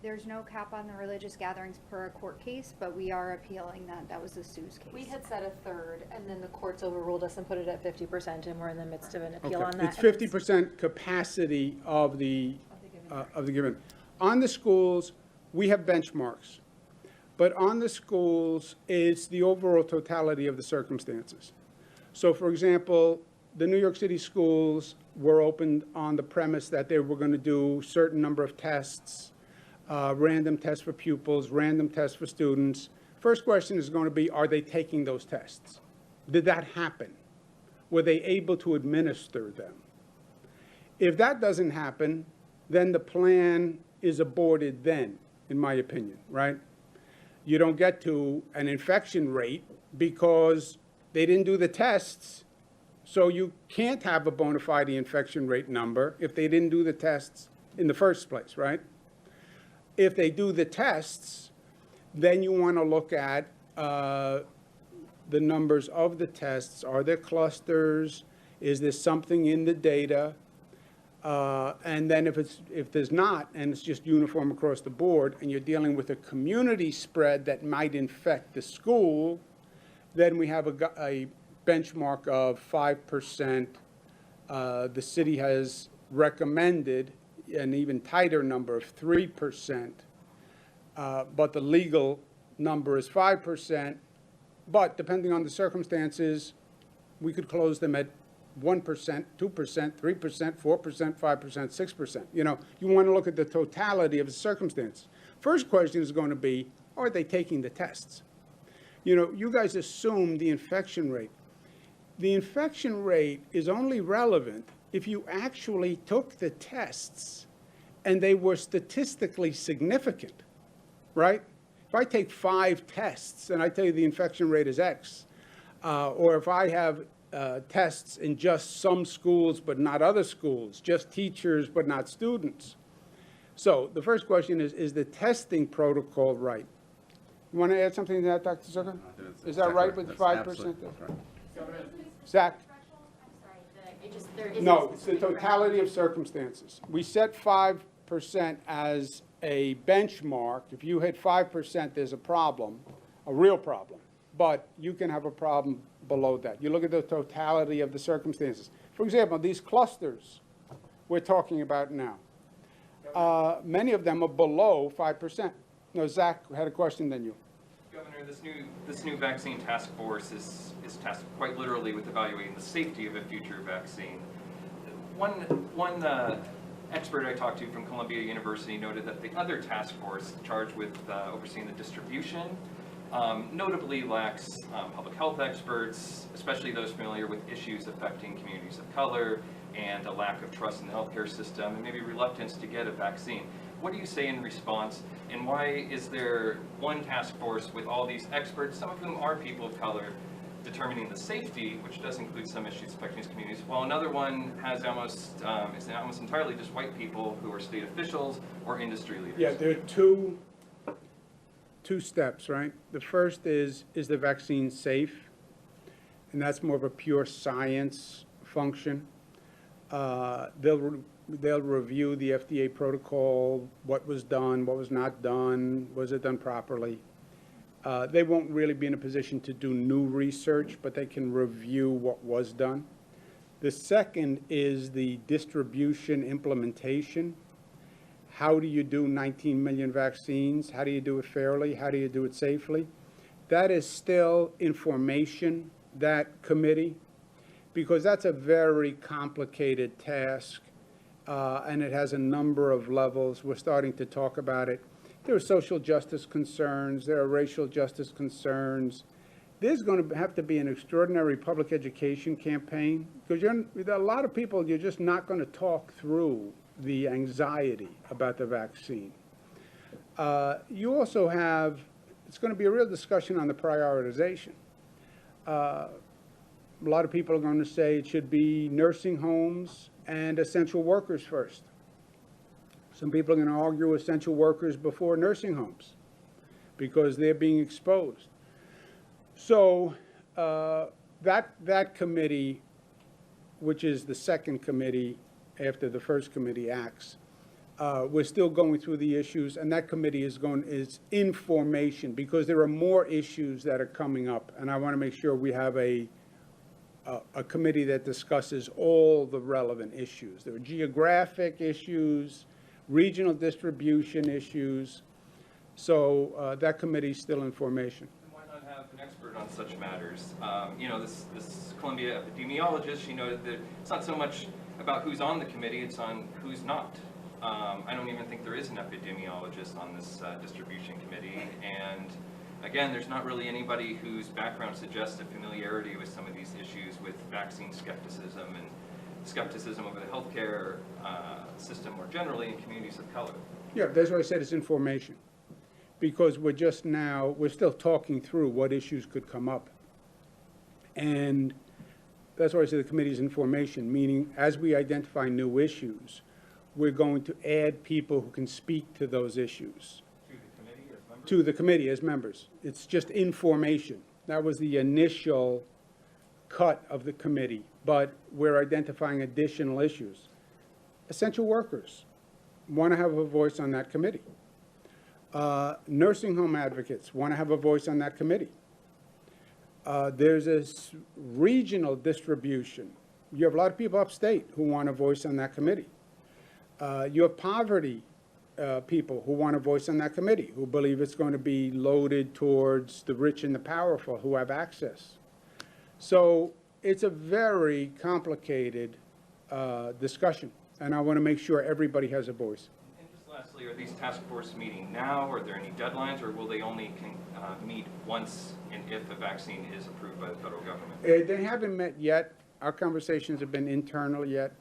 There's no cap on the religious gatherings per a court case, but we are appealing that. That was the Sue's case. We had said a third, and then the courts overruled us and put it at 50%, and we're in the midst of an appeal on that. It's 50% capacity of the given. On the schools, we have benchmarks. But on the schools, it's the overall totality of the circumstances. So, for example, the New York City schools were opened on the premise that they were going to do a certain number of tests, random tests for pupils, random tests for students. First question is going to be, are they taking those tests? Did that happen? Were they able to administer them? If that doesn't happen, then the plan is aborted then, in my opinion, right? You don't get to an infection rate because they didn't do the tests. So you can't have a bona fide infection rate number if they didn't do the tests in the first place, right? If they do the tests, then you want to look at the numbers of the tests. Are there clusters? Is there something in the data? And then if there's not, and it's just uniform across the board, and you're dealing with a community spread that might infect the school, then we have a benchmark of 5%. The city has recommended an even tighter number of 3%, but the legal number is 5%. But depending on the circumstances, we could close them at 1%, 2%, 3%, 4%, 5%, 6%. You know, you want to look at the totality of the circumstance. First question is going to be, are they taking the tests? You know, you guys assume the infection rate. The infection rate is only relevant if you actually took the tests and they were statistically significant, right? If I take 5 tests and I tell you the infection rate is X, or if I have tests in just some schools but not other schools, just teachers but not students. So the first question is the testing protocol right? You want to add something to that, Dr. Zucker? Is that right with the 5%? Zach? I'm sorry, there isn't. No, it's the totality of circumstances. We set 5% as a benchmark. If you hit 5%, there's a problem, a real problem. But you can have a problem below that. You look at the totality of the circumstances. For example, these clusters we're talking about now, many of them are below 5%. No, Zach had a question, then you. Governor, this new vaccine task force is tasked quite literally with evaluating the safety of a future vaccine. One expert I talked to from Columbia University noted that the other task force charged with overseeing the distribution notably lacks public health experts, especially those familiar with issues affecting communities of color and a lack of trust in the healthcare system and maybe reluctance to get a vaccine. What do you say in response, and why is there one task force with all these experts, some of whom are people of color, determining the safety, which does include some issues affecting these communities, while another one has is almost entirely just white people who are state officials or industry leaders? Yeah, there are two steps, right? The first is the vaccine safe? And that's more of a pure science function. They'll review the FDA protocol, what was done, what was not done, was it done properly. They won't really be in a position to do new research, but they can review what was done. The second is the distribution implementation. How do you do 19 million vaccines? How do you do it fairly? How do you do it safely? That is still information, that committee. because that's a very complicated task, and it has a number of levels. We're starting to talk about it. There are social justice concerns, there are racial justice concerns. There's going to have to be an extraordinary public education campaign, because a lot of people, you're just not going to talk through the anxiety about the vaccine. You also have, it's going to be a real discussion on the prioritization. A lot of people are going to say it should be nursing homes and essential workers first. Some people are going to argue essential workers before nursing homes because they're being exposed. So that committee, which is the second committee after the first committee acts, we're still going through the issues, and that committee is in formation because there are more issues that are coming up, and I want to make sure we have a committee that discusses all the relevant issues. There are geographic issues, regional distribution issues, so that committee is still in formation. Why not have an expert on such matters? You know, this Columbia epidemiologist, she noted that it's not so much about who's on the committee, it's on who's not. I don't even think there is an epidemiologist on this distribution committee, and again, there's not really anybody whose background suggests a familiarity with some of these issues with vaccine skepticism and skepticism over the healthcare system more generally in communities of color. Yeah, that's why I said it's in formation, because we're still talking through what issues could come up. And that's why I said the committee's in formation, meaning as we identify new issues, we're going to add people who can speak to those issues. To the committee as members. It's just information. That was the initial cut of the committee, but we're identifying additional issues. Essential workers want to have a voice on that committee. Nursing home advocates want to have a voice on that committee. There's this regional distribution. You have a lot of people upstate who want a voice on that committee. You have poverty people who want a voice on that committee, who believe it's going to be loaded towards the rich and the powerful who have access. So it's a very complicated discussion, and I want to make sure everybody has a voice. And just lastly, are these task force meeting now? Are there any deadlines, or will they only meet once and if a vaccine is approved by the federal government? They haven't met yet. Our conversations have been internal yet.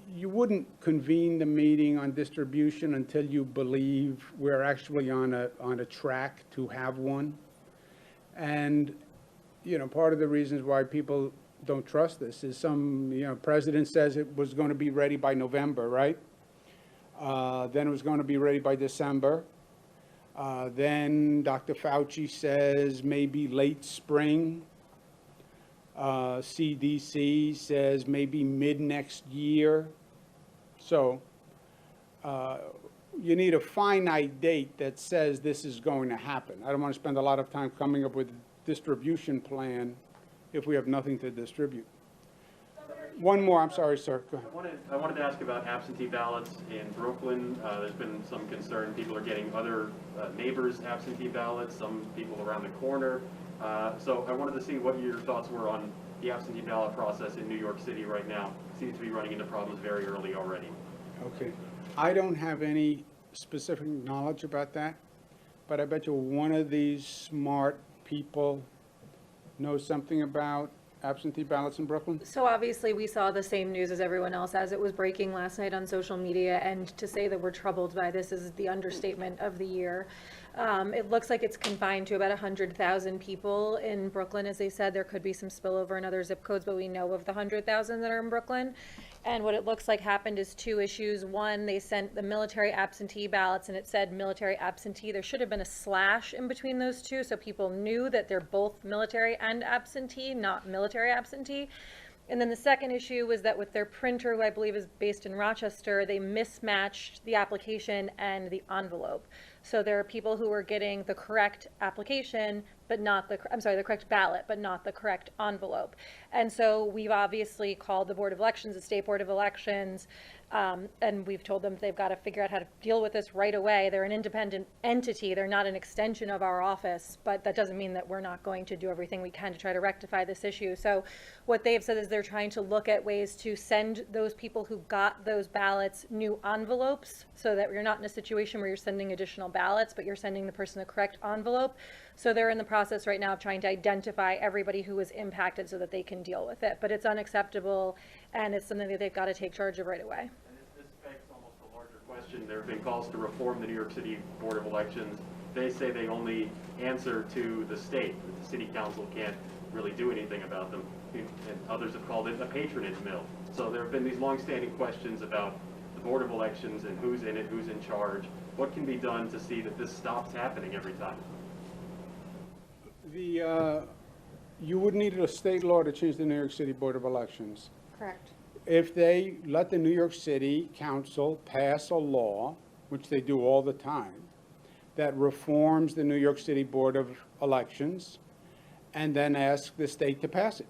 You wouldn't convene the meeting on distribution until you believe we're actually on a track to have one. And, you know, part of the reasons why people don't trust this is president says it was going to be ready by November, right? Then it was going to be ready by December. Then Dr. Fauci says maybe late spring. CDC says maybe mid next year. So you need a finite date that says this is going to happen. I don't want to spend a lot of time coming up with a distribution plan if we have nothing to distribute. One more, I'm sorry, sir. Go ahead. I wanted to ask about absentee ballots in Brooklyn. There's been some concern. People are getting other neighbors' absentee ballots, some people around the corner. So I wanted to see what your thoughts were on the absentee ballot process in New York City right now. It seems to be running into problems very early already. Okay. I don't have any specific knowledge about that, but I bet you one of these smart people knows something about absentee ballots in Brooklyn. So obviously, we saw the same news as everyone else as it was breaking last night on social media, and to say that we're troubled by this is the understatement of the year. It looks like it's confined to about 100,000 people in Brooklyn. As they said, there could be some spillover in other zip codes, but we know of the 100,000 that are in Brooklyn. And what it looks like happened is two issues. One, they sent the military absentee ballots, and it said military absentee. There should have been a slash in between those two, so people knew that they're both military and absentee, not military absentee. And then the second issue was that with their printer, who I believe is based in Rochester, they mismatched the application and the envelope. So there are people who were getting the correct application, but not the, I'm sorry, the correct ballot, but not the correct envelope. And so we've obviously called the Board of Elections, the State Board of Elections, and we've told them they've got to figure out how to deal with this right away. They're an independent entity. They're not an extension of our office, but that doesn't mean that we're not going to do everything we can to try to rectify this issue. So what they've said is they're trying to look at ways to send those people who got those ballots new envelopes, so that you're not in a situation where you're sending additional ballots, but you're sending the person the correct envelope. So they're in the process right now of trying to identify everybody who was impacted so that they can deal with it. But it's unacceptable, and it's something that they've got to take charge of right away. And this begs almost a larger question. There have been calls to reform the New York City Board of Elections. They say they only answer to the state. The city council can't really do anything about them. And others have called it a patronage mill. So there have been these longstanding questions about the Board of Elections and who's in it, who's in charge. What can be done to see that this stops happening every time? You would need a state law to change the New York City Board of Elections. Correct. If they let the New York City Council pass a law, which they do all the time, that reforms the New York City Board of Elections, and then ask the state to pass it.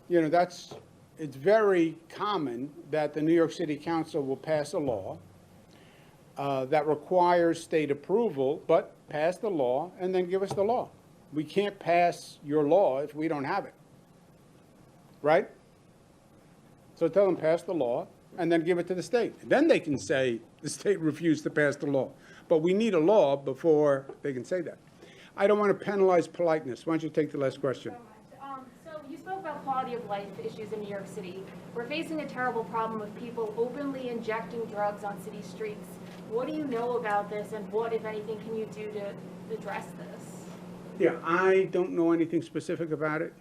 You know, it's very common that the New York City Council will pass a law that requires state approval, but pass the law and then give us the law. We can't pass your law if we don't have it, right? So tell them pass the law and then give it to the state. Then they can say the state refused to pass the law. But we need a law before they can say that. I don't want to penalize politeness. Why don't you take the last question? So you spoke about quality of life issues in New York City. We're facing a terrible problem of people openly injecting drugs on city streets. What do you know about this, and what, if anything, can you do to address this? Yeah, I don't know anything specific about it,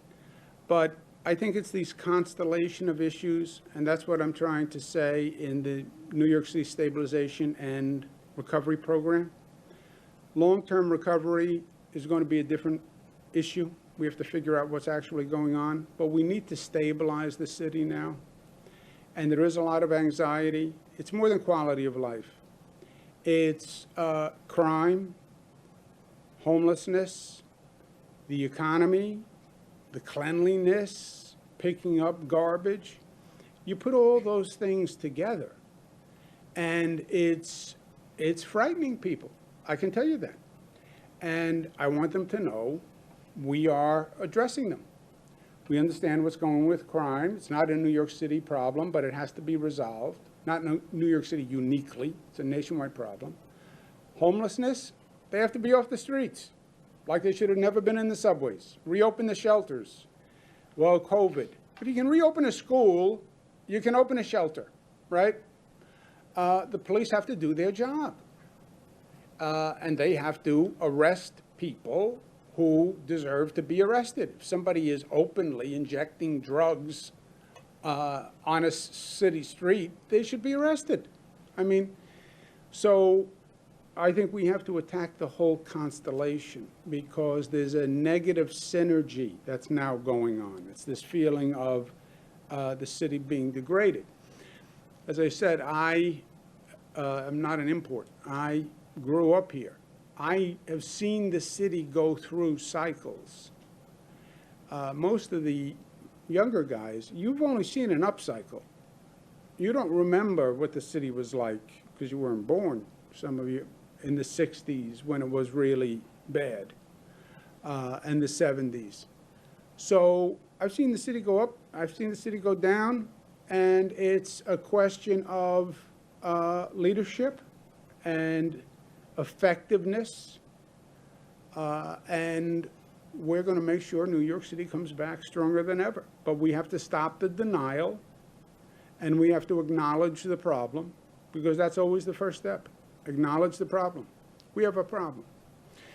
but I think it's these constellation of issues, and that's what I'm trying to say in the New York City Stabilization and Recovery Program. Long-term recovery is going to be a different issue. We have to figure out what's actually going on, but we need to stabilize the city now. And there is a lot of anxiety. It's more than quality of life. It's crime, homelessness, the economy, the cleanliness, picking up garbage. You put all those things together, and it's frightening people. I can tell you that. And I want them to know we are addressing them. We understand what's going on with crime. It's not a New York City problem, but it has to be resolved. Not New York City uniquely. It's a nationwide problem. Homelessness, they have to be off the streets, like they should have never been in the subways. Reopen the shelters. Well, COVID. If you can reopen a school, you can open a shelter, right? The police have to do their job. And they have to arrest people who deserve to be arrested. If somebody is openly injecting drugs on a city street, they should be arrested. I mean, so I think we have to attack the whole constellation, because there's a negative synergy that's now going on. It's this feeling of the city being degraded. As I said, I am not an import. I grew up here. I have seen the city go through cycles. Most of the younger guys, you've only seen an upcycle. You don't remember what the city was like because you weren't born, some of you, in the 60s when it was really bad, and the 70s. So I've seen the city go up, I've seen the city go down, and it's a question of leadership and effectiveness, and we're going to make sure New York City comes back stronger than ever. But we have to stop the denial, and we have to acknowledge the problem, because that's always the first step. Acknowledge the problem. We have a problem.